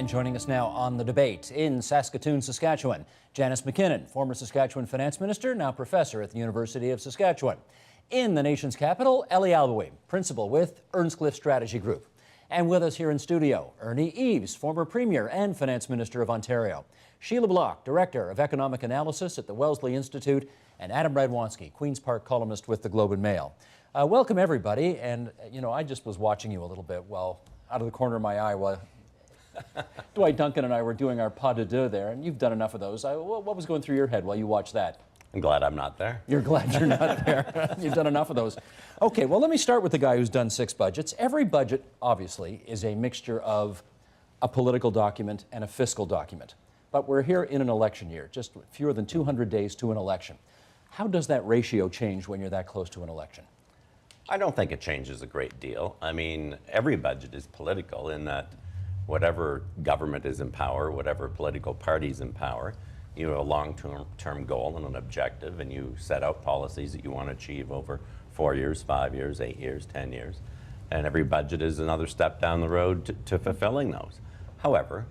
And joining us now on the debate in Saskatoon, Saskatchewan, Janice McKinnon, former Saskatchewan finance minister, now professor at the University of Saskatchewan. In the nation's capital, Ellie Albury, principal with Earnscliffe Strategy Group. And with us here in studio, Ernie Eves, former premier and finance minister of Ontario. Sheila Block, director of economic analysis at the Wellesley Institute, and Adam Radwanski, Queen's Park columnist with the Globe and Mail. Welcome everybody, and I just was watching you a little bit while out of the corner of my eye while Dwight Duncan and I were doing our pas de deux there, and you've done enough of those. What was going through your head while you watched that? I'm glad I'm not there. You're glad you're not there. You've done enough of those. Okay, well, let me start with the guy who's done 6 budgets. Every budget, obviously, is a mixture of a political document and a fiscal document. But we're here in an election year, just fewer than 200 days to an election. How does that ratio change when you're that close to an election? I don't think it changes a great deal. I mean, every budget is political in that whatever government is in power, whatever political party is in power, you have a long-term goal and an objective, and you set out policies that you want to achieve over 4 years, 5 years, 8 years, 10 years. And every budget is another step down the road to fulfilling those. However,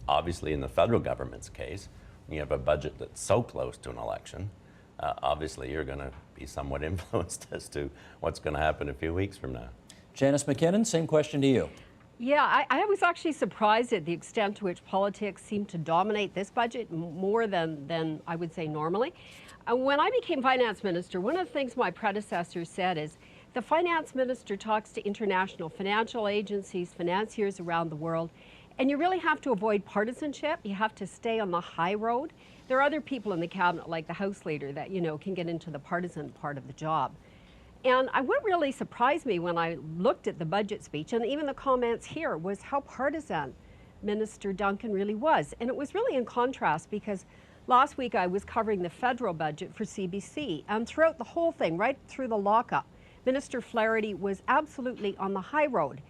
obviously in the federal government's case, when you have a budget that's so close to an election, obviously you're going to be somewhat influenced as to what's going to happen a few weeks from now. Janice McKinnon, same question to you. Yeah, I was actually surprised at the extent to which politics seemed to dominate this budget more than I would say normally. When I became finance minister, one of the things my predecessor said is the finance minister talks to international financial agencies, financiers around the world, and you really have to avoid partisanship. You have to stay on the high road. There are other people in the cabinet, like the House leader, that can get into the partisan part of the job. And what really surprised me when I looked at the budget speech, and even the comments here, was how partisan Minister Duncan really was. And it was really in contrast because last week I was covering the federal budget for CBC, and throughout the whole thing, right through the lockup, Minister Flaherty was absolutely on the high road.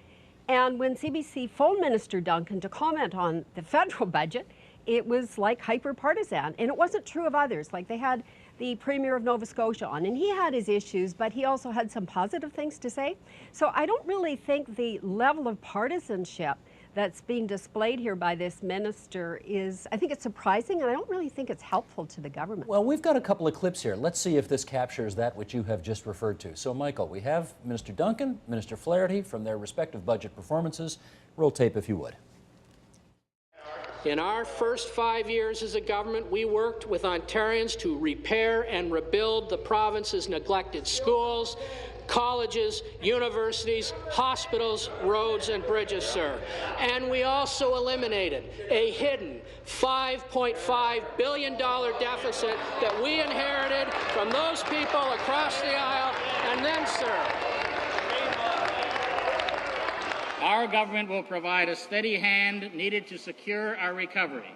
And when CBC phoned Minister Duncan to comment on the federal budget, it was like hyper-partisan, and it wasn't true of others. Like they had the Premier of Nova Scotia on, and he had his issues, but he also had some positive things to say. So I don't really think the level of partisanship that's being displayed here by this minister I think it's surprising, and I don't really think it's helpful to the government. Well, we've got a couple of clips here. Let's see if this captures that which you have just referred to. So, Michael, we have Minister Duncan, Minister Flaherty from their respective budget performances. Roll tape if you would. In our first 5 years as a government, we worked with Ontarians to repair and rebuild the province's neglected schools, colleges, universities, hospitals, roads, and bridges, sir. And we also eliminated a hidden $5.5 billion deficit that we inherited from those people across the aisle. And then, sir, our government will provide a steady hand needed to secure our recovery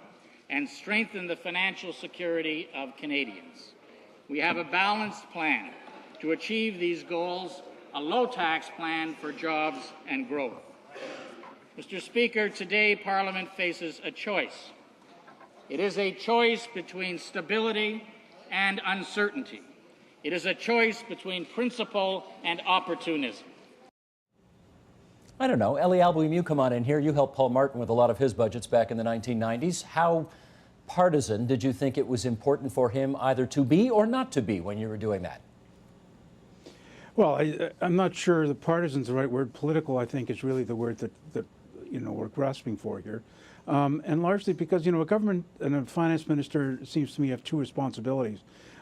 and strengthen the financial security of Canadians. We have a balanced plan to achieve these goals, a low-tax plan for jobs and growth. Mr. Speaker, today Parliament faces a choice. It is a choice between stability and uncertainty. It is a choice between principle and opportunism. I don't know. Ellie Albury, you come on in here. You helped Paul Martin with a lot of his budgets back in the 1990s. How partisan did you think it was important for him either to be or not to be when you were doing that? Well, I'm not sure the partisan's the right word. Political, I think, is really the word that we're grasping for here. And largely because, a government and a finance minister seems to me have 2 responsibilities.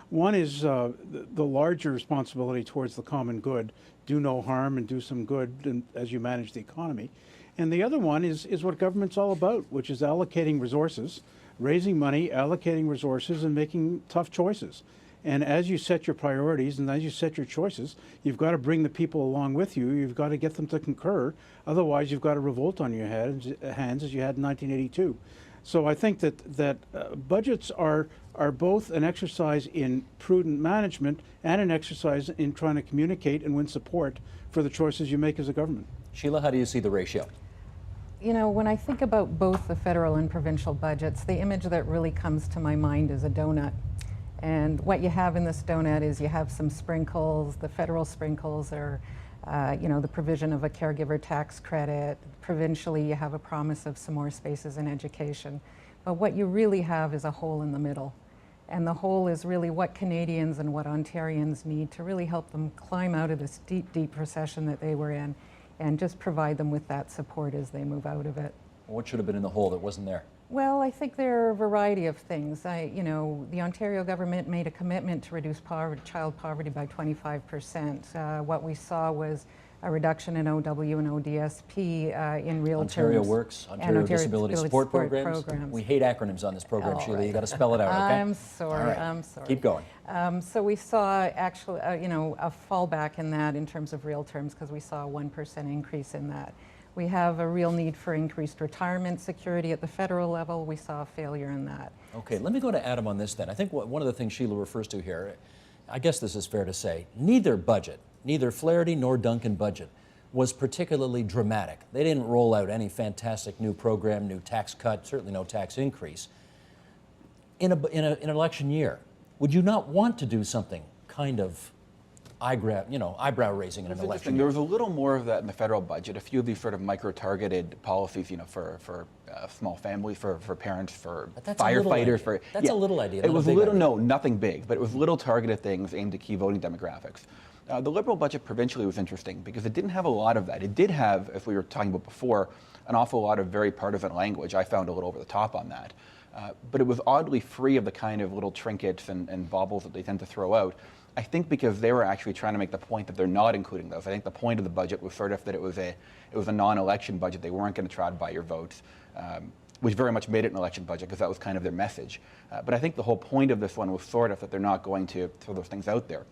One is the larger responsibility towards the common good, do no harm and do some good as you manage the economy. And the other one is what government's all about, which is allocating resources, raising money, allocating resources, and making tough choices. And as you set your priorities and as you set your choices, you've got to bring the people along with you. You've got to get them to concur. Otherwise, you've got a revolt on your hands as you had in 1982. So I think that budgets are both an exercise in prudent management and an exercise in trying to communicate and win support for the choices you make as a government. Sheila, how do you see the ratio? When I think about both the federal and provincial budgets, the image that really comes to my mind is a donut. And what you have in this donut is you have some sprinkles. The federal sprinkles are The provision of a caregiver tax credit. Provincially, you have a promise of some more spaces in education. But what you really have is a hole in the middle. And the hole is really what Canadians and what Ontarians need to really help them climb out of this deep, deep recession that they were in, and just provide them with that support as they move out of it. What should have been in the hole that wasn't there? Well, I think there are a variety of things. The Ontario government made a commitment to reduce child poverty by 25%. What we saw was a reduction in OW and ODSP in real Ontario terms. Works, Ontario Disability Support Programs. We hate acronyms on this program, Oh, Sheila. right. You got to spell it out, okay? I'm sorry, All right. I'm sorry. Keep going. So we saw actually, a fallback in that in terms of real terms, because we saw a 1% increase in that. We have a real need for increased retirement security at the federal level. We saw a failure in that. Okay, let me go to Adam on this then. I think one of the things Sheila refers to here, I guess this is fair to say, neither budget, neither Flaherty nor Duncan budget, was particularly dramatic. They didn't roll out any fantastic new program, new tax cut, certainly no tax increase. In an election year, would you not want to do something kind of eyebrow raising in an election year? There was a little more of that in the federal budget. A few of these sort of micro-targeted policies, for small families, for parents, for firefighters. That's a little idea. It was a little, no, nothing big, but it was little targeted things aimed at key voting demographics. The Liberal budget provincially was interesting because it didn't have a lot of that. It did have, as we were talking about before, an awful lot of very partisan language. I found a little over the top on that. But it was oddly free of the kind of little trinkets and baubles that they tend to throw out. I think because they were actually trying to make the point that they're not including those. I think the point of the budget was sort of that it was a non-election budget. They weren't going to try to buy your votes, which very much made it an election budget because that was kind of their message. But I think the whole point of this one was sort of that they're not going to throw those things out there.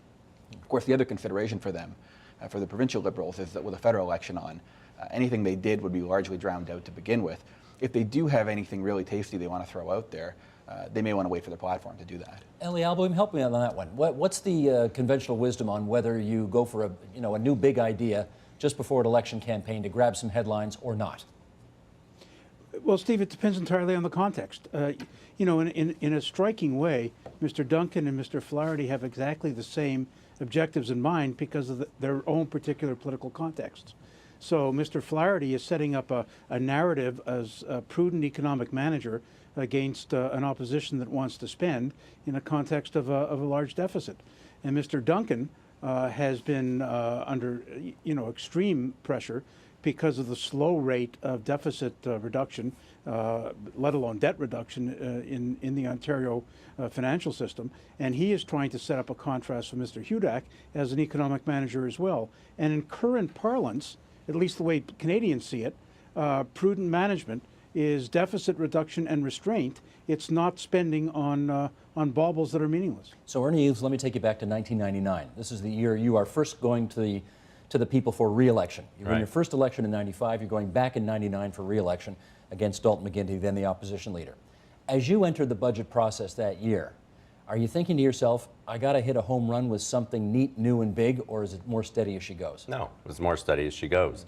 Of course, the other consideration for them, for the provincial Liberals, is that with a federal election on, anything they did would be largely drowned out to begin with. If they do have anything really tasty they want to throw out there, they may want to wait for the platform to do that. Ellie Alboim, help me on that one. What's the conventional wisdom on whether you go for a new big idea just before an election campaign to grab some headlines or not? Well, Steve, it depends entirely on the context. In a striking way, Mr. Duncan and Mr. Flaherty have exactly the same objectives in mind because of their own particular political contexts. So Mr. Flaherty is setting up a narrative as a prudent economic manager against an opposition that wants to spend in a context of a large deficit. And Mr. Duncan has been under extreme pressure because of the slow rate of deficit reduction, let alone debt reduction in the Ontario financial system. And he is trying to set up a contrast with Mr. Hudak as an economic manager as well. And in current parlance, at least the way Canadians see it, prudent management is deficit reduction and restraint. It's not spending on baubles that are meaningless. So Ernie Eves, let me take you back to 1999. This is the year you are first going to the people for re-election. You win your first election in 95, you're going back in 99 for re-election against Dalton McGuinty, then the opposition leader. As you entered the budget process that year, are you thinking to yourself, I got to hit a home run with something neat, new, and big, or is it more steady as she goes? No, it was more steady as she goes.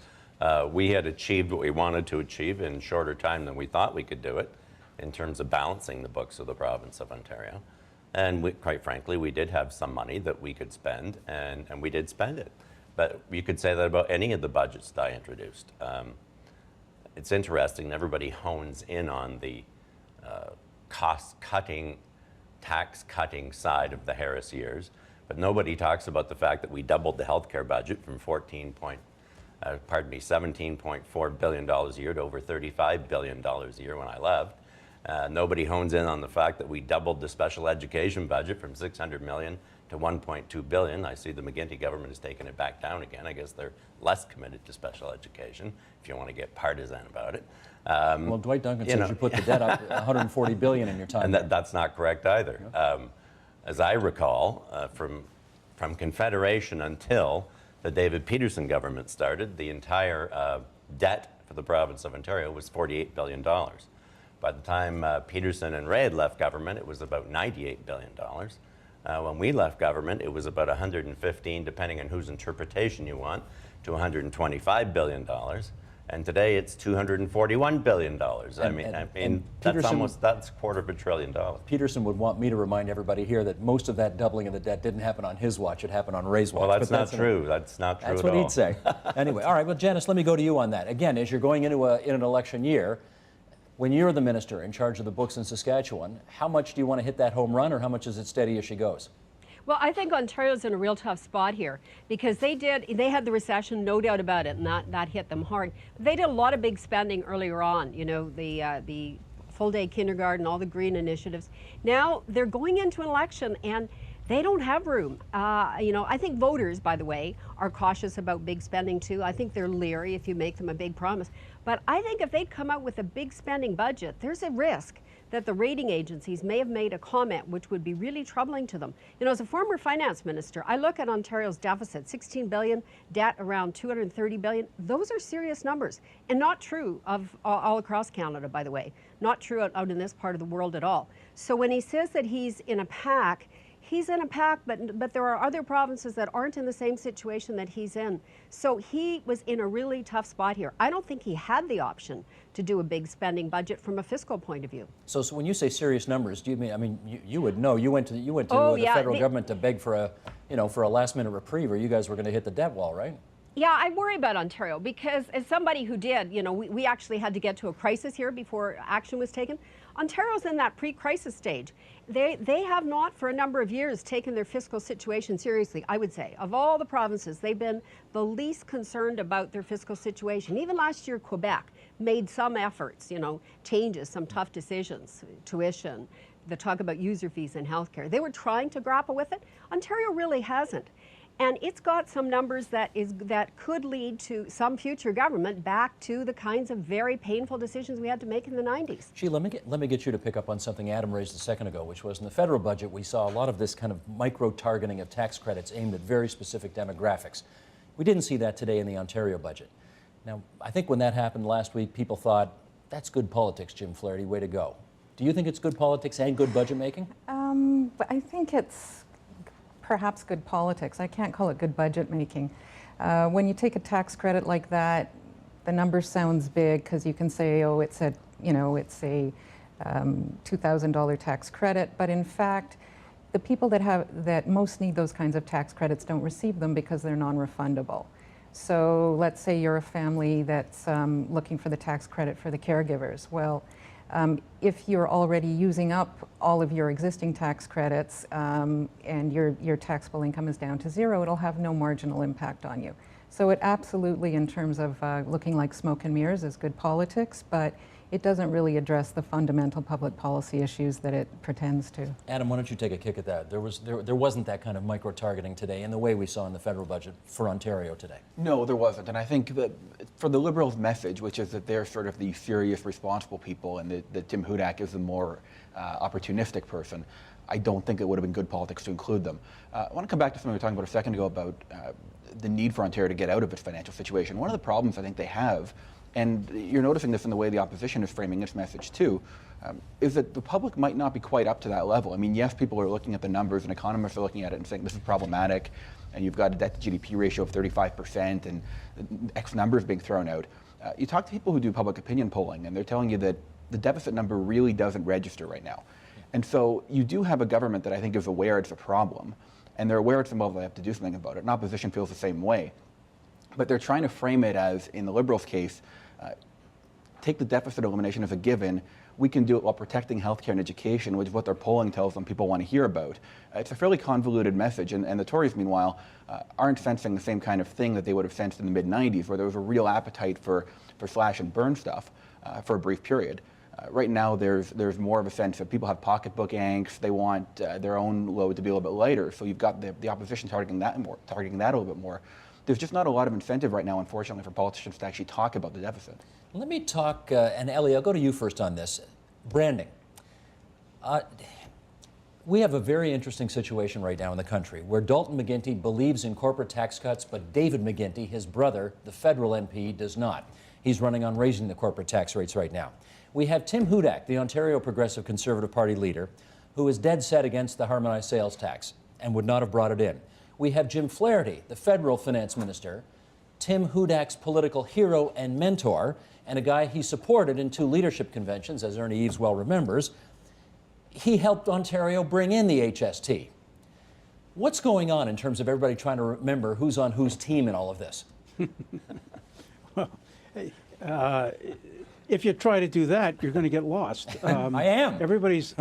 We had achieved what we wanted to achieve in shorter time than we thought we could do it in terms of balancing the books of the province of Ontario. And quite frankly, we did have some money that we could spend, and we did spend it. But you could say that about any of the budgets that I introduced. It's interesting, everybody hones in on the cost-cutting, tax-cutting side of the Harris years, but nobody talks about the fact that we doubled the healthcare budget from $17.4 billion a year to over $35 billion a year when I left. Nobody hones in on the fact that we doubled the special education budget from $600 million to $1.2 billion. I see the McGuinty government has taken it back down again. I guess they're less committed to special education, if you want to get partisan about it. Well, Dwight Duncan says you put the debt up $140 billion in your time. And that's not correct either. As I recall, from Confederation until the David Peterson government started, the entire debt for the province of Ontario was $48 billion. By the time Peterson and Ray had left government, it was about $98 billion. When we left government, it was about 115, depending on whose interpretation you want, to $125 billion. And today it's $241 billion. And That's $250 billion. Peterson would want me to remind everybody here that most of that doubling of the debt didn't happen on his watch, it happened on Ray's watch. Well, that's not true. That's not true at all. That's what he'd say. Anyway, all right, well, Janice, let me go to you on that. Again, as you're going into an election year, when you're the minister in charge of the books in Saskatchewan, how much do you want to hit that home run, or how much is it steady as she goes? Well, I think Ontario's in a real tough spot here because they had the recession, no doubt about it, and that hit them hard. They did a lot of big spending earlier on, you know, the full-day kindergarten, all the green initiatives. Now they're going into an election and they don't have room. You know, I think voters, by the way, are cautious about big spending too. I think they're leery if you make them a big promise. But I think if they come out with a big spending budget, there's a risk that the rating agencies may have made a comment which would be really troubling to them. You know, as a former finance minister, I look at Ontario's deficit, 16 billion, debt around 230 billion. Those are serious numbers, and not true of all across Canada, by the way. Not true out in this part of the world at all. So when he says that he's in a pack, he's in a pack, but there are other provinces that aren't in the same situation that he's in. So he was in a really tough spot here. I don't think he had the option to do a big spending budget from a fiscal point of view. So when you say serious numbers, do you mean? I mean, you would know. You went to Oh, the yeah, federal government to beg for a last-minute reprieve, or you guys were going to hit the debt wall, right? Yeah, I worry about Ontario because as somebody who did, you know, we actually had to get to a crisis here before action was taken. Ontario's in that pre-crisis stage. They have not for a number of years taken their fiscal situation seriously, I would say. Of all the provinces, they've been the least concerned about their fiscal situation. Even last year, Quebec made some efforts, you know, changes, some tough decisions, tuition, the talk about user fees in healthcare. They were trying to grapple with it. Ontario really hasn't. And it's got some numbers that could lead to some future government back to the kinds of very painful decisions we had to make in the 90s. Sheila, let me get you to pick up on something Adam raised a second ago, which was in the federal budget, we saw a lot of this kind of micro-targeting of tax credits aimed at very specific demographics. We didn't see that today in the Ontario budget. Now, I think when that happened last week, people thought, that's good politics, Jim Flaherty, way to go. Do you think it's good politics and good budget making? I think it's perhaps good politics. I can't call it good budget making. When you take a tax credit like that, the number sounds big because you can say, oh, it's a $2,000 tax credit, but in fact, the people that most need those kinds of tax credits don't receive them because they're non-refundable. So let's say you're a family that's looking for the tax credit for the caregivers. Well, if you're already using up all of your existing tax credits and your taxable income is down to zero, it'll have no marginal impact on you. So it absolutely, in terms of looking like smoke and mirrors, is good politics, but it doesn't really address the fundamental public policy issues that it pretends to. Adam, why don't you take a kick at that? There wasn't that kind of micro-targeting today in the way we saw in the federal budget for Ontario today. No, there wasn't. And I think that for the Liberals' message, which is that they're sort of the serious, responsible people and that Tim Hudak is the more opportunistic person, I don't think it would have been good politics to include them. I want to come back to something we were talking about a second ago about the need for Ontario to get out of its financial situation. One of the problems I think they have, and you're noticing this in the way the opposition is framing its message too, is that the public might not be quite up to that level. I mean, yes, people are looking at the numbers and economists are looking at it and saying this is problematic, and you've got a debt to GDP ratio of 35% and X numbers being thrown out. You talk to people who do public opinion polling and they're telling you that the deficit number really doesn't register right now. And so you do have a government that I think is aware it's a problem, and they're aware it's a problem, they have to do something about it. And opposition feels the same way. But they're trying to frame it as, in the Liberals' case, take the deficit elimination as a given. We can do it while protecting healthcare and education, which is what their polling tells them people want to hear about. It's a fairly convoluted message, and the Tories, meanwhile, aren't sensing the same kind of thing that they would have sensed in the mid-90s, where there was a real appetite for slash and burn stuff for a brief period. Right now, there's more of a sense that people have pocketbook angst. They want their own load to be a little bit lighter. So you've got the opposition targeting that a little bit more. There's just not a lot of incentive right now, unfortunately, for politicians to actually talk about the deficit. Let me talk, and Ellie, I'll go to you first on this. Branding. We have a very interesting situation right now in the country where Dalton McGuinty believes in corporate tax cuts, but David McGuinty, his brother, the federal MP, does not. He's running on raising the corporate tax rates right now. We have Tim Hudak, the Ontario Progressive Conservative Party leader, who is dead set against the harmonized sales tax and would not have brought it in. We have Jim Flaherty, the federal finance minister, Tim Hudak's political hero and mentor, and a guy he supported in 2 leadership conventions, as Ernie Eves well remembers. He helped Ontario bring in the HST. What's going on in terms of everybody trying to remember who's on whose team in all of this? If you try to do that, you're going to get lost. I am. Everybody's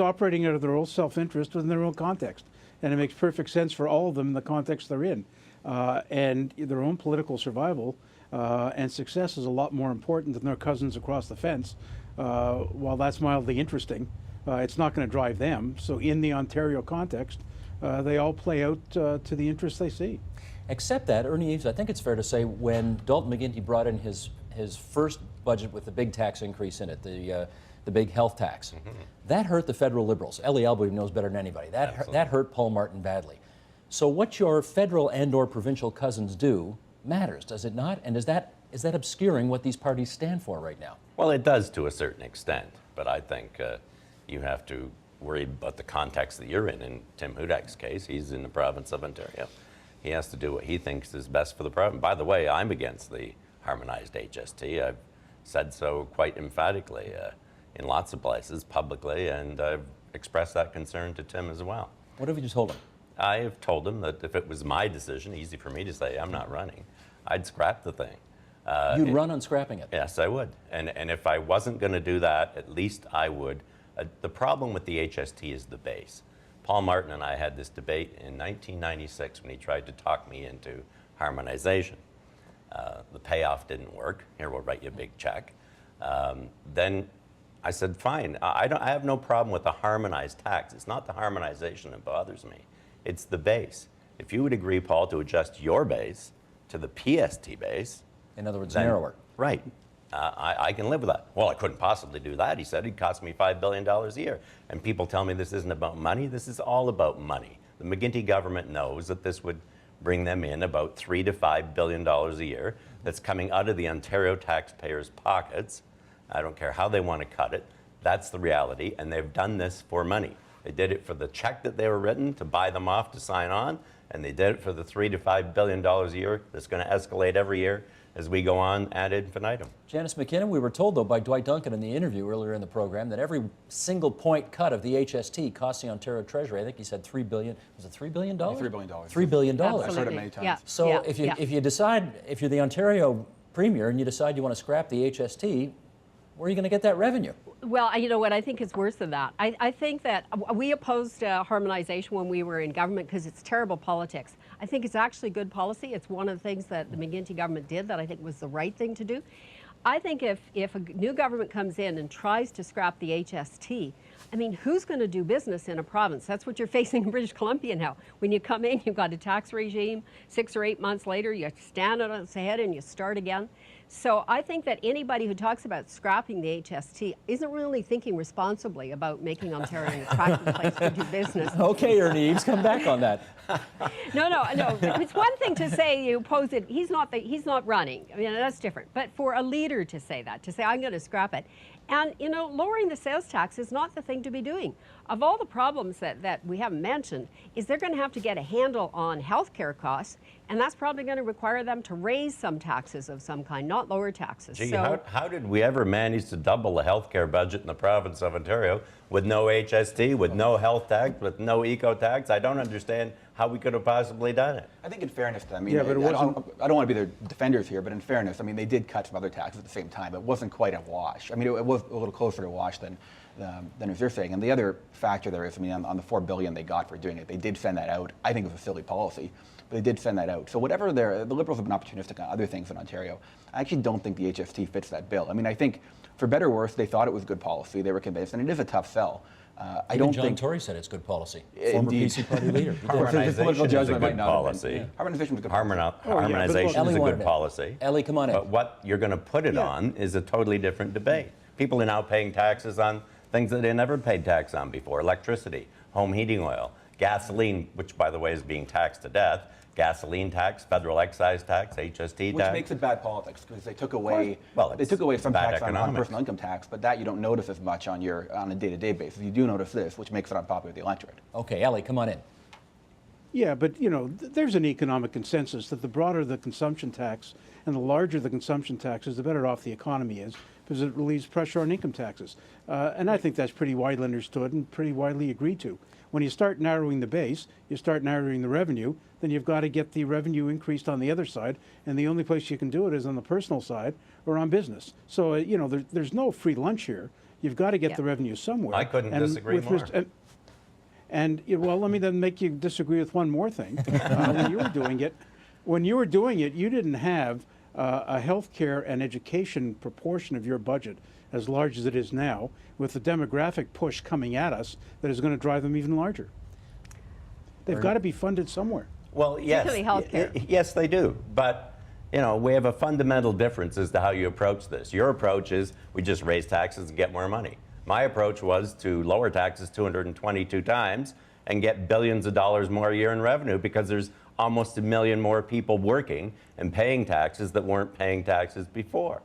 operating out of their own self-interest within their own context, and it makes perfect sense for all of them in the context they're in. And their own political survival and success is a lot more important than their cousins across the fence. While that's mildly interesting, it's not going to drive them. So in the Ontario context, they all play out to the interests they see. Except that, Ernie Eves, I think it's fair to say, when Dalton McGuinty brought in his first budget with the big tax increase in it, the big health tax, that hurt the federal Liberals. Ellie Albury knows better than anybody. That hurt Paul Martin badly. So what your federal and/or provincial cousins do matters, does it not? And is that obscuring what these parties stand for right now? Well, it does to a certain extent, but I think you have to worry about the context that you're in. In Tim Hudak's case, he's in the province of Ontario. He has to do what he thinks is best for the province. By the way, I'm against the harmonized HST. I've said so quite emphatically in lots of places, publicly, and I've expressed that concern to Tim as well. What have you told him? I have told him that if it was my decision, easy for me to say, I'm not running, I'd scrap the thing. You'd run on scrapping it? Yes, I would. And if I wasn't going to do that, at least I would. The problem with the HST is the base. Paul Martin and I had this debate in 1996 when he tried to talk me into harmonization. The payoff didn't work. Here, we'll write you a big check. Then I said, fine, I have no problem with the harmonized tax. It's not the harmonization that bothers me. It's the base. If you would agree, Paul, to adjust your base to the PST base. In other words, then, narrower. Right. I can live with that. Well, I couldn't possibly do that. He said it'd cost me $5 billion a year. And people tell me this isn't about money. This is all about money. The McGuinty government knows that this would bring them in about $3 to $5 billion a year. That's coming out of the Ontario taxpayers' pockets. I don't care how they want to cut it. That's the reality. And they've done this for money. They did it for the check that they were written to buy them off to sign on. And they did it for the $3 to $5 billion a year that's going to escalate every year as we go on ad infinitum. Janice McKinnon, we were told, though, by Dwight Duncan in the interview earlier in the program that every single point cut of the HST costs the Ontario Treasury, I think he said $3 billion. Was it $3 billion? $3 billion. $3 billion. I've heard it many times. Yeah. So yeah. if you decide, if you're the Ontario Premier and you decide you want to scrap the HST, where are you going to get that revenue? Well, you know what, I think it's worse than that. I think that we opposed harmonization when we were in government because it's terrible politics. I think it's actually good policy. It's one of the things that the McGuinty government did that I think was the right thing to do. I think if a new government comes in and tries to scrap the HST, I mean, who's going to do business in a province? That's what you're facing in British Columbia now. When you come in, you've got a tax regime. 6 or 8 months later, you stand on its head and you start again. So I think that anybody who talks about scrapping the HST isn't really thinking responsibly about making Ontario an attractive place to do business. Okay, Ernie Eves, come back on that. No. It's one thing to say you oppose it. He's not running. I mean, that's different. But for a leader to say that, to say I'm going to scrap it, and you know, lowering the sales tax is not the thing to be doing. Of all the problems that we haven't mentioned, is they're going to have to get a handle on healthcare costs, and that's probably going to require them to raise some taxes of some kind, not lower taxes. Gee, So, how did we ever manage to double the healthcare budget in the province of Ontario with no HST, with no health tax, with no eco tax? I don't understand how we could have possibly done it. I think in fairness, I mean, Yeah, but it I don't want to be the defenders here, but in fairness, I mean, they did cut some other taxes at the same time. It wasn't quite a wash. I mean, it was a little closer to a wash than as you're saying. And the other factor there is, I mean, on the $4 billion they got for doing it, they did send that out. I think it was a silly policy, but they did send that out. So whatever the Liberals have been opportunistic on other things in Ontario. I actually don't think the HST fits that bill. I mean, I think for better or worse, they thought it was good policy. They were convinced, and it is a tough sell. I don't John think Tory said it's good policy. Indeed. Former PC party leader. He did. Harmonization is a judgment might good not have been. policy. Harmonization was good policy. Harmonization Ellie is a wanted good it. policy. Ellie, come on in. But what you're going to put it on is a totally different debate. People are now paying taxes on things that they never paid tax on before: electricity, home heating oil, gasoline, which by the way is being taxed to death, gasoline tax, federal excise tax, HST Which tax. makes it bad politics because they took away some bad tax on economics. personal income tax, but that you don't notice as much on a day-to-day basis. You do notice this, which makes it unpopular with the electorate. Okay, Ellie, come on in. Yeah, but you know, there's an economic consensus that the broader the consumption tax and the larger the consumption taxes, the better off the economy is, because it relieves pressure on income taxes. And I think that's pretty widely understood and pretty widely agreed to. When you start narrowing the base, you start narrowing the revenue, then you've got to get the revenue increased on the other side, and the only place you can do it is on the personal side or on business. So, you know, there's no free lunch here. You've got to get the revenue somewhere. I couldn't disagree more. Well, let me then make you disagree with one more thing. When you were doing it, you didn't have a healthcare and education proportion of your budget as large as it is now, with the demographic push coming at us that is going to drive them even larger. They've got to be funded somewhere. Well, yes, yes, they do. But you know, we have a fundamental difference as to how you approach this. Your approach is we just raise taxes and get more money. My approach was to lower taxes 222 times and get billions of dollars more a year in revenue, because there's almost 1 million more people working and paying taxes that weren't paying taxes before.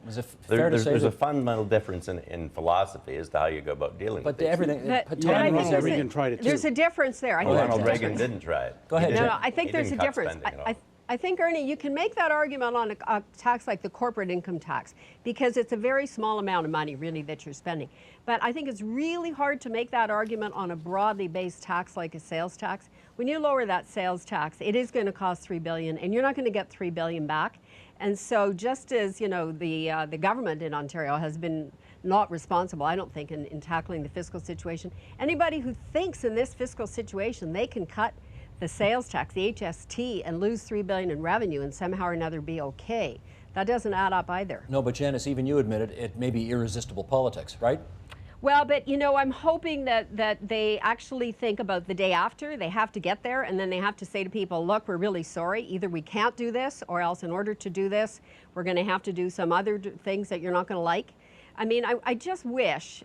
There's a fundamental difference in philosophy as to how you go about dealing with everything. Ronald Reagan tried it too. There's a difference there. Ronald Reagan didn't try it. Go ahead. No, I think there's a difference. I think, Ernie, you can make that argument on a tax like the corporate income tax, because it's a very small amount of money, really, that you're spending. But I think it's really hard to make that argument on a broadly based tax like a sales tax. When you lower that sales tax, it is going to cost $3 billion, and you're not going to get $3 billion back. And so, just as you know, the government in Ontario has been not responsible, I don't think, in tackling the fiscal situation. Anybody who thinks in this fiscal situation they can cut the sales tax, the HST, and lose $3 billion in revenue and somehow or another be okay, that doesn't add up either. No, but Janice, even you admitted it may be irresistible politics, right? Well, but you know, I'm hoping that they actually think about the day after. They have to get there, and then they have to say to people, look, we're really sorry. Either we can't do this, or else in order to do this, we're going to have to do some other things that you're not going to like. I mean, I just wish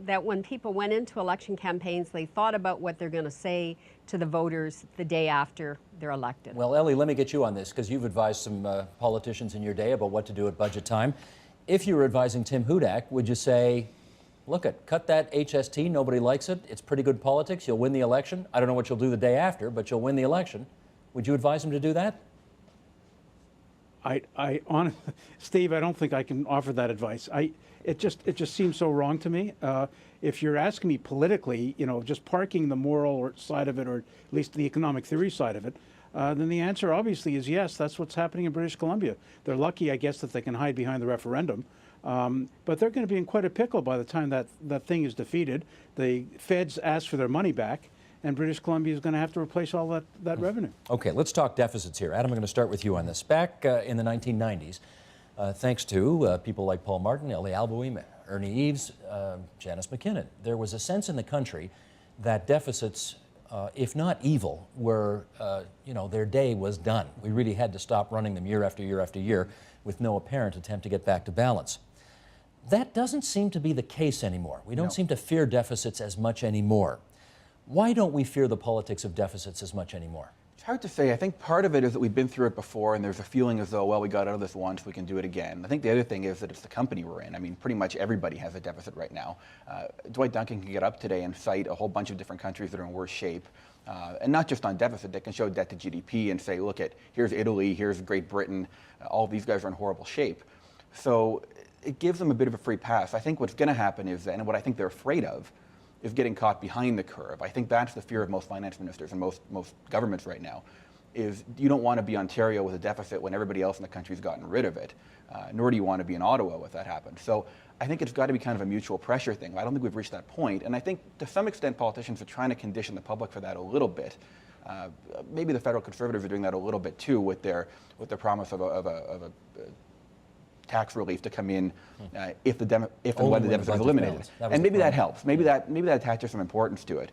that when people went into election campaigns, they thought about what they're going to say to the voters the day after they're elected. Well, Ellie, let me get you on this, because you've advised some politicians in your day about what to do at budget time. If you were advising Tim Hudak, would you say, look, cut that HST, nobody likes it, it's pretty good politics, you'll win the election? I don't know what you'll do the day after, but you'll win the election. Would you advise him to do that? Steve, I don't think I can offer that advice. It just seems so wrong to me. If you're asking me politically, you know, just parking the moral side of it, or at least the economic theory side of it, then the answer obviously is yes. That's what's happening in British Columbia. They're lucky, I guess, that they can hide behind the referendum. But they're going to be in quite a pickle by the time that thing is defeated. The feds ask for their money back, and British Columbia is going to have to replace all that revenue. Okay, let's talk deficits here. Adam, I'm going to start with you on this. Back in the 1990s, thanks to people like Paul Martin, Ellie Albuim, Ernie Eves, Janice McKinnon, there was a sense in the country that deficits, if not evil, were, their day was done. We really had to stop running them year after year after year with no apparent attempt to get back to balance. That doesn't seem to be the case anymore. We don't seem to fear deficits as much anymore. Why don't we fear the politics of deficits as much anymore? It's hard to say. I think part of it is that we've been through it before, and there's a feeling as though, well, we got out of this once, we can do it again. I think the other thing is that it's the company we're in. I mean, pretty much everybody has a deficit right now. Dwight Duncan can get up today and cite a whole bunch of different countries that are in worse shape. And not just on deficit, they can show debt to GDP and say, look, here's Italy, here's Great Britain, all of these guys are in horrible shape. So it gives them a bit of a free pass. I think what's going to happen is, and what I think they're afraid of, is getting caught behind the curve. I think that's the fear of most finance ministers and most governments right now, is you don't want to be Ontario with a deficit when everybody else in the country's gotten rid of it, nor do you want to be in Ottawa if that happens. So I think it's got to be kind of a mutual pressure thing. I don't think we've reached that point, and I think to some extent politicians are trying to condition the public for that a little bit. Maybe the federal Conservatives are doing that a little bit too, with their promise of a tax relief to come in if and when the deficit is eliminated. And maybe that helps. Maybe that attaches some importance to it.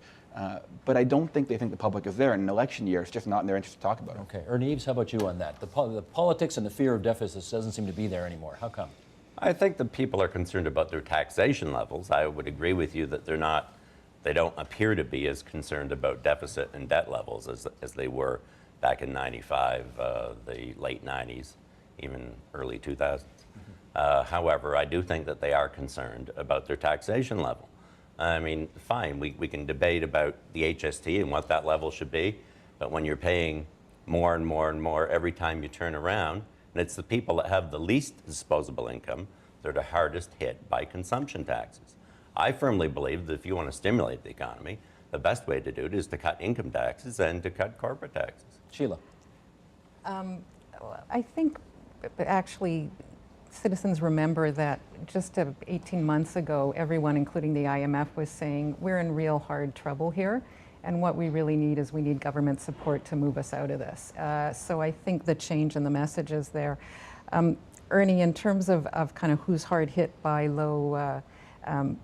But I don't think they think the public is there. In an election year, it's just not in their interest to talk about it. Okay. Ernie Eves, how about you on that? The politics and the fear of deficits doesn't seem to be there anymore. How come? I think the people are concerned about their taxation levels. I would agree with you that they don't appear to be as concerned about deficit and debt levels as they were back in 95, the late 90s, even early 2000s. However, I do think that they are concerned about their taxation level. I mean, fine, we can debate about the HST and what that level should be, But when you're paying more and more and more every time you turn around, and it's the people that have the least disposable income that are the hardest hit by consumption taxes. I firmly believe that if you want to stimulate the economy, the best way to do it is to cut income taxes and to cut corporate taxes. Sheila. I think actually citizens remember that just 18 months ago, everyone, including the IMF, was saying we're in real hard trouble here. And what we really need is we need government support to move us out of this. So I think the change in the message is there. Ernie, in terms of kind of who's hard hit by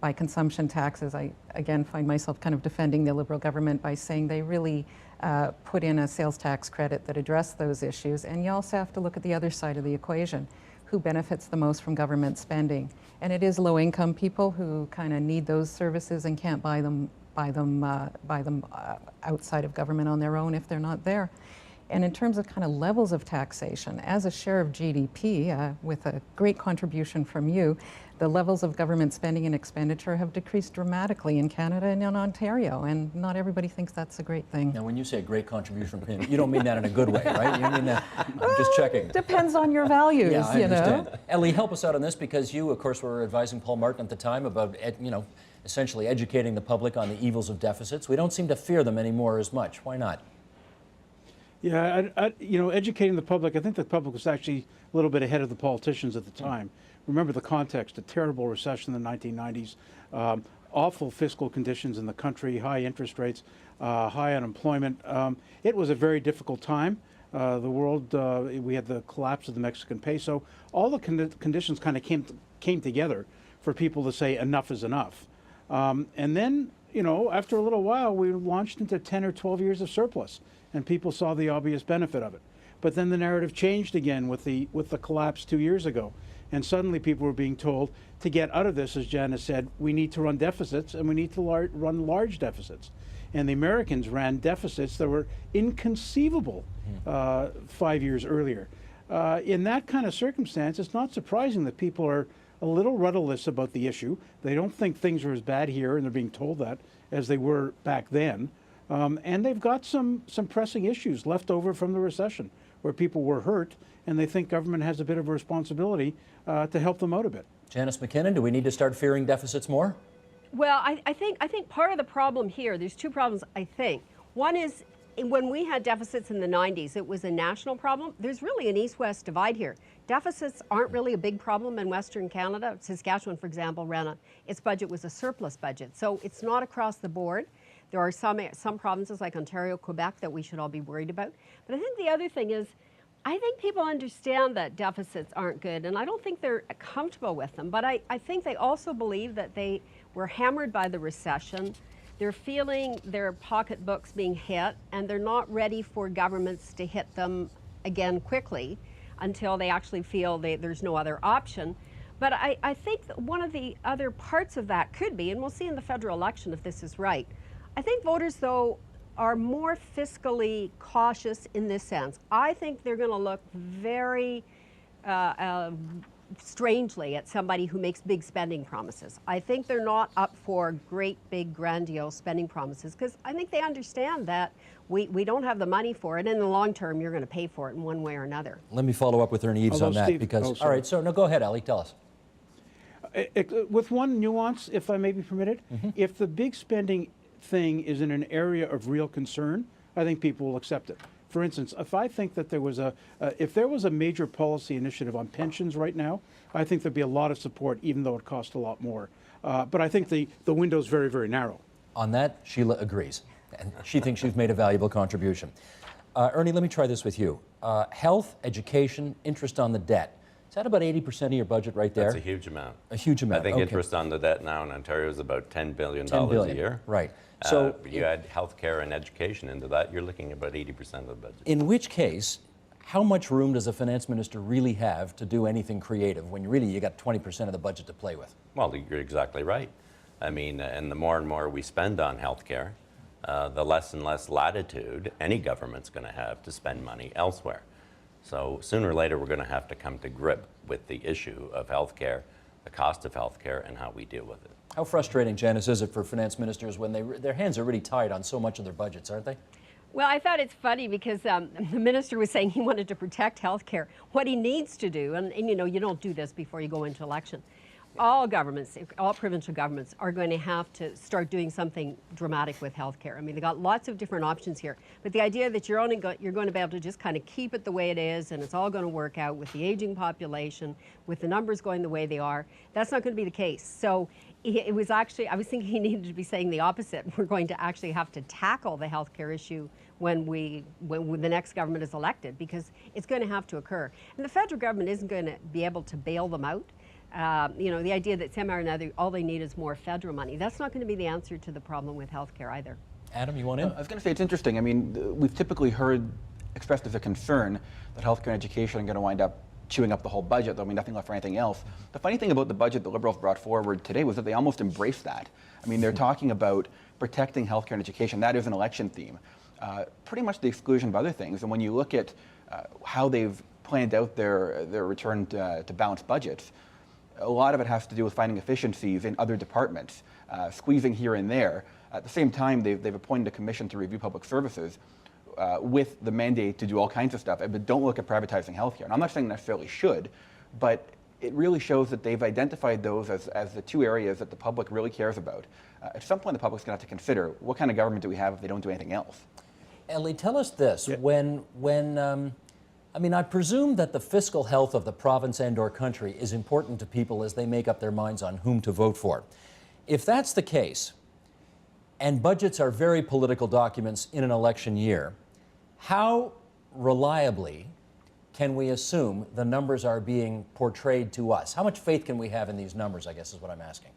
by consumption taxes, I again find myself kind of defending the Liberal government by saying they really put in a sales tax credit that addressed those issues. And you also have to look at the other side of the equation. Who benefits the most from government spending? And it is low-income people who kind of need those services and can't buy them outside of government on their own if they're not there. And in terms of kind of levels of taxation, as a share of GDP, with a great contribution from you, the levels of government spending and expenditure have decreased dramatically in Canada and in Ontario, and not everybody thinks that's a great thing. Now, when you say great contribution from him, you don't mean that in a good way, right? You mean that, I'm just checking. Depends on your values, Yeah, I you understand. know. Ellie, help us out on this, because you, of course, were advising Paul Martin at the time about, essentially educating the public on the evils of deficits. We don't seem to fear them anymore as much. Why not? Yeah, educating the public, I think the public was actually a little bit ahead of the politicians at the time. Remember the context, a terrible recession in the 1990s, awful fiscal conditions in the country, high interest rates, high unemployment. It was a very difficult time. The world, we had the collapse of the Mexican peso. All the conditions kind of came together for people to say enough is enough. And then, after a little while, we launched into 10 or 12 years of surplus, and people saw the obvious benefit of it. But then the narrative changed again with the collapse 2 years ago. And suddenly people were being told to get out of this, as Janice said, we need to run deficits, and we need to run large deficits. And the Americans ran deficits that were inconceivable 5 years earlier. In that kind of circumstance, it's not surprising that people are a little rudderless about the issue. They don't think things are as bad here, and they're being told that, as they were back then. And they've got some pressing issues left over from the recession, where people were hurt, and they think government has a bit of a responsibility to help them out a bit. Janice McKinnon, do we need to start fearing deficits more? Well, I think part of the problem here, there's two problems, I think. One is when we had deficits in the 90s, it was a national problem. There's really an east-west divide here. Deficits aren't really a big problem in Western Canada. Saskatchewan, for example, its budget was a surplus budget. So it's not across the board. There are some provinces like Ontario, Quebec that we should all be worried about. But I think the other thing is, I think people understand that deficits aren't good, and I don't think they're comfortable with them. But I think they also believe that they were hammered by the recession. They're feeling their pocketbooks being hit, and they're not ready for governments to hit them again quickly until they actually feel there's no other option. But I think that one of the other parts of that could be, and we'll see in the federal election if this is right, I think voters, though, are more fiscally cautious in this sense. I think they're going to look very strangely at somebody who makes big spending promises. I think they're not up for great, big, grandiose spending promises, because I think they understand that we don't have the money for it. In the long term, you're going to pay for it in one way or another. Let me follow up with Ernie Eves on that, because, all right, so no, go ahead, Ellie, tell us. With one nuance, if I may be permitted, if the big spending thing is in an area of real concern, I think people will accept it. For instance, if I think that there was a major policy initiative on pensions right now, I think there'd be a lot of support, even though it costs a lot more. But I think the window's very, very narrow. On that, Sheila agrees, and she thinks you've made a valuable contribution. Ernie, let me try this with you. Health, education, interest on the debt. Is that about 80% of your budget right there? That's a huge amount. A huge amount. I think okay. Interest on the debt now in Ontario is about $10 billion a year. Right. So you add healthcare and education into that, you're looking at about 80% of the budget. In which case, how much room does a finance minister really have to do anything creative when you got 20% of the budget to play with? Well, you're exactly right. I mean, and the more and more we spend on healthcare, the less and less latitude any government's going to have to spend money elsewhere. So sooner or later, we're going to have to come to grip with the issue of healthcare, the cost of healthcare, and how we deal with it. How frustrating, Janice, is it for finance ministers when their hands are really tied on so much of their budgets, aren't they? Well, I thought it's funny because the minister was saying he wanted to protect health care. What he needs to do, and you know, you don't do this before you go into election. All governments, all provincial governments are going to have to start doing something dramatic with healthcare. I mean, they got lots of different options here, but the idea that you're going to be able to just kind of keep it the way it is and it's all going to work out with the aging population, with the numbers going the way they are, that's not going to be the case. So it was actually, I was thinking he needed to be saying the opposite. We're going to actually have to tackle the healthcare issue when the next government is elected, because it's going to have to occur. And the federal government isn't going to be able to bail them out. You know, the idea that somehow or another all they need is more federal money, that's not going to be the answer to the problem with healthcare either. Adam, you want in? I was going to say it's interesting. I mean, we've typically heard expressed as a concern that healthcare and education are going to wind up chewing up the whole budget. There'll be nothing left for anything else. The funny thing about the budget the Liberals brought forward today was that they almost embraced that. I mean, they're talking about protecting healthcare and education. That is an election theme, pretty much the exclusion of other things. And when you look at how they've planned out their return to balanced budgets, a lot of it has to do with finding efficiencies in other departments, squeezing here and there. At the same time, they've appointed a commission to review public services with the mandate to do all kinds of stuff, but don't look at privatizing healthcare. And I'm not saying necessarily should, but it really shows that they've identified those as the two areas that the public really cares about. At some point, the public's going to have to consider, what kind of government do we have if they don't do anything else? Ellie, tell us this. Yeah. I mean, I presume that the fiscal health of the province and/or country is important to people as they make up their minds on whom to vote for. If that's the case, and budgets are very political documents in an election year, how reliably can we assume the numbers are being portrayed to us? How much faith can we have in these numbers, I guess is what I'm asking.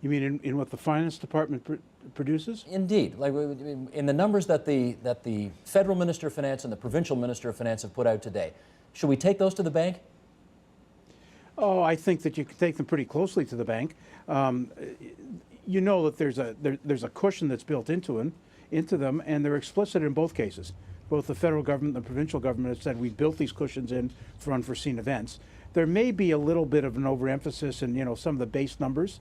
You mean in what the finance department produces? Indeed, like in the numbers that the federal minister of finance and the provincial minister of finance have put out today, should we take those to the bank? Oh, I think that you can take them pretty closely to the bank. You know that there's a cushion that's built into them, and they're explicit in both cases. Both the federal government and the provincial government have said we built these cushions in for unforeseen events. There may be a little bit of an overemphasis in some of the base numbers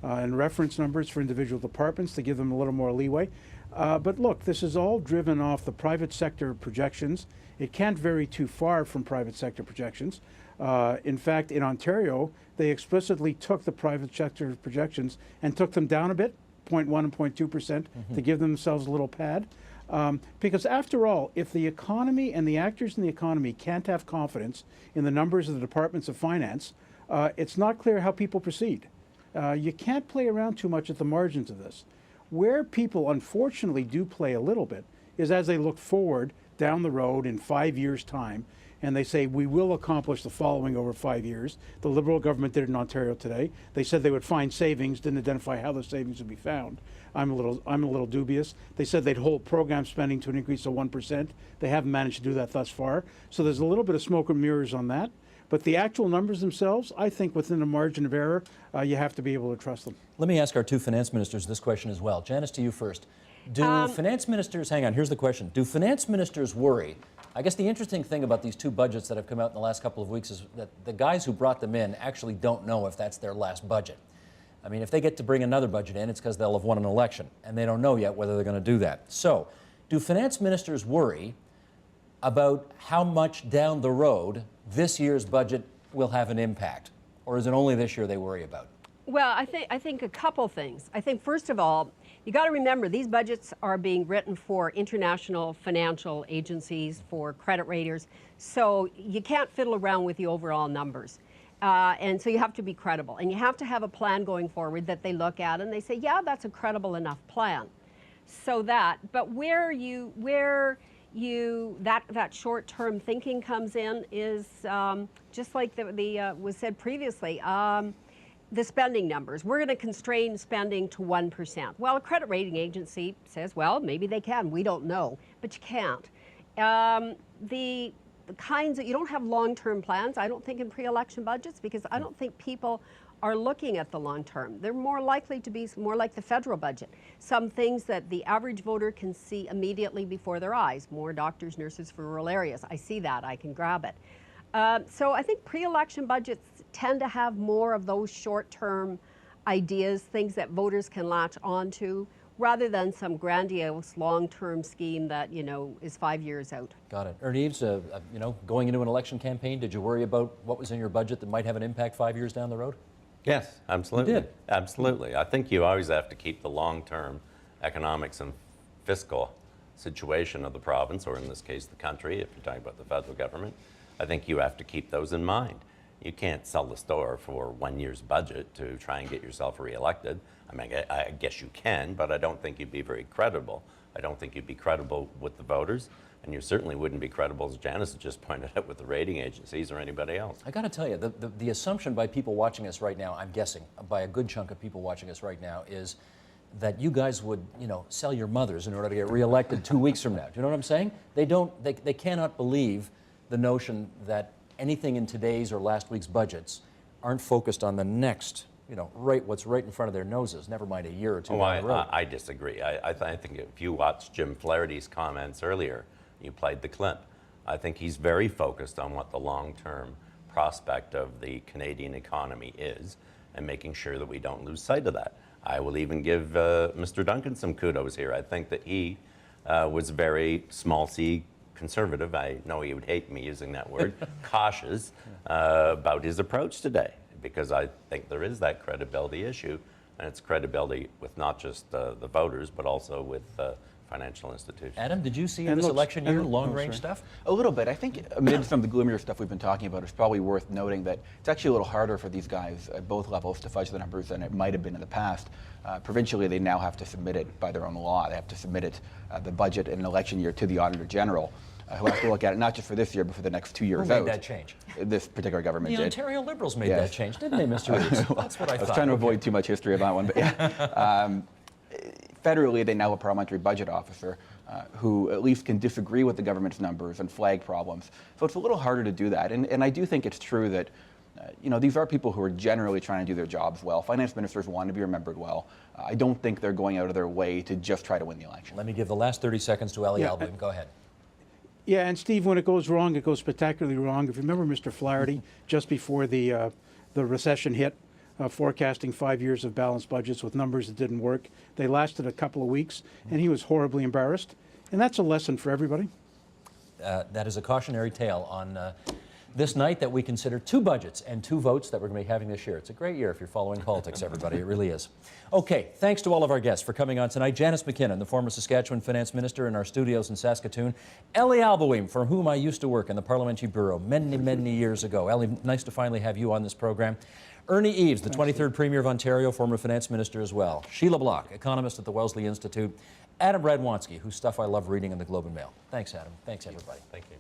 and reference numbers for individual departments to give them a little more leeway. But look, this is all driven off the private sector projections. It can't vary too far from private sector projections. In fact, in Ontario, they explicitly took the private sector projections and took them down a bit, 0.1 and 0.2%, to give themselves a little pad. Because after all, if the economy and the actors in the economy can't have confidence in the numbers of the departments of finance, it's not clear how people proceed. You can't play around too much at the margins of this. Where people unfortunately do play a little bit is as they look forward down the road in 5 years' time, and they say, we will accomplish the following over 5 years. The Liberal government did it in Ontario today. They said they would find savings, didn't identify how the savings would be found. I'm a little dubious. They said they'd hold program spending to an increase of 1%. They haven't managed to do that thus far. So there's a little bit of smoke and mirrors on that. But the actual numbers themselves, I think within a margin of error, you have to be able to trust them. Let me ask our two finance ministers this question as well. Janice, to you first. Do finance ministers, hang on, here's the question. Do finance ministers worry? I guess the interesting thing about these two budgets that have come out in the last couple of weeks is that the guys who brought them in actually don't know if that's their last budget. I mean, if they get to bring another budget in, it's because they'll have won an election, and they don't know yet whether they're going to do that. So, do finance ministers worry about how much down the road this year's budget will have an impact? Or is it only this year they worry about? Well, I think a couple things. I think, first of all, you got to remember these budgets are being written for international financial agencies, for credit raters, so you can't fiddle around with the overall numbers. And so you have to be credible, and you have to have a plan going forward that they look at and they say, yeah, that's a credible enough plan. So that that short-term thinking comes in is just like was said previously. The spending numbers. We're going to constrain spending to 1%. Well, a credit rating agency says, well, maybe they can. We don't know, but you can't. The kinds that you don't have long-term plans, I don't think, in pre-election budgets, because I don't think people are looking at the long term. They're more likely to be more like the federal budget. Some things that the average voter can see immediately before their eyes. More doctors, nurses for rural areas. I see that, I can grab it. So I think pre-election budgets tend to have more of those short-term ideas, things that voters can latch onto, rather than some grandiose long-term scheme that, is 5 years out. Got it. Ernie Eves, going into an election campaign, did you worry about what was in your budget that might have an impact 5 years down the road? Yes, absolutely. You did? Absolutely. I think you always have to keep the long-term economics and fiscal situation of the province, or in this case the country, if you're talking about the federal government. I think you have to keep those in mind. You can't sell the store for 1 year's budget to try and get yourself reelected. I mean, I guess you can, but I don't think you'd be very credible. I don't think you'd be credible with the voters, and you certainly wouldn't be credible, as Janice has just pointed out, with the rating agencies or anybody else. I got to tell you, the assumption by people watching us right now, I'm guessing, by a good chunk of people watching us right now, is that you guys would, sell your mothers in order to get reelected 2 weeks from now. Do you know what I'm saying? They cannot believe the notion that anything in today's or last week's budgets aren't focused on the next, what's right in front of their noses, never mind a year or two down the road. I disagree. I think if you watched Jim Flaherty's comments earlier, you played the clip. I think he's very focused on what the long-term prospect of the Canadian economy is and making sure that we don't lose sight of that. I will even give Mr. Duncan some kudos here. I think that he was very small c conservative. I know he would hate me using that word, cautious about his approach today, because I think there is that credibility issue, and it's credibility with not just the voters, but also with financial institutions. Adam, did you see in this election year long-range stuff? A little bit. I think amid some of the gloomier stuff we've been talking about, it's probably worth noting that it's actually a little harder for these guys at both levels to fudge the numbers than it might have been in the past. Provincially, they now have to submit it by their own law. They have to submit it, the budget in an election year, to the Auditor General, who has to look at it not just for this year, but for the next 2 years Who out. made that change? This particular government The did. Ontario Liberals made that change, didn't they, Mr. Reeves? That's what I thought. I was trying to avoid too much history of that one, but yeah. Federally, they now have a parliamentary budget officer who at least can disagree with the government's numbers and flag problems. So it's a little harder to do that. And I do think it's true that these are people who are generally trying to do their jobs well. Finance ministers want to be remembered well. I don't think they're going out of their way to just try to win the election. Let me give the last 30 seconds to Ellie Alboim. Go ahead. Yeah, and Steve, when it goes wrong, it goes spectacularly wrong. If you remember Mr. Flaherty, just before the recession hit, forecasting 5 years of balanced budgets with numbers that didn't work. They lasted a couple of weeks, and he was horribly embarrassed. And that's a lesson for everybody. That is a cautionary tale on this night that we consider 2 budgets and 2 votes that we're going to be having this year. It's a great year if you're following politics, everybody. It really is. Okay, thanks to all of our guests for coming on tonight. Janice McKinnon, the former Saskatchewan finance minister, in our studios in Saskatoon. Ellie Alboim, for whom I used to work in the Parliamentary Bureau many, many years ago. Ellie, nice to finally have you on this program. Ernie Eves, the 23rd Premier of Ontario, former finance minister as well. Sheila Block, economist at the Wellesley Institute. Adam Radwanski, whose stuff I love reading in the Globe and Mail. Thanks, Adam. Thanks, everybody. Thank you.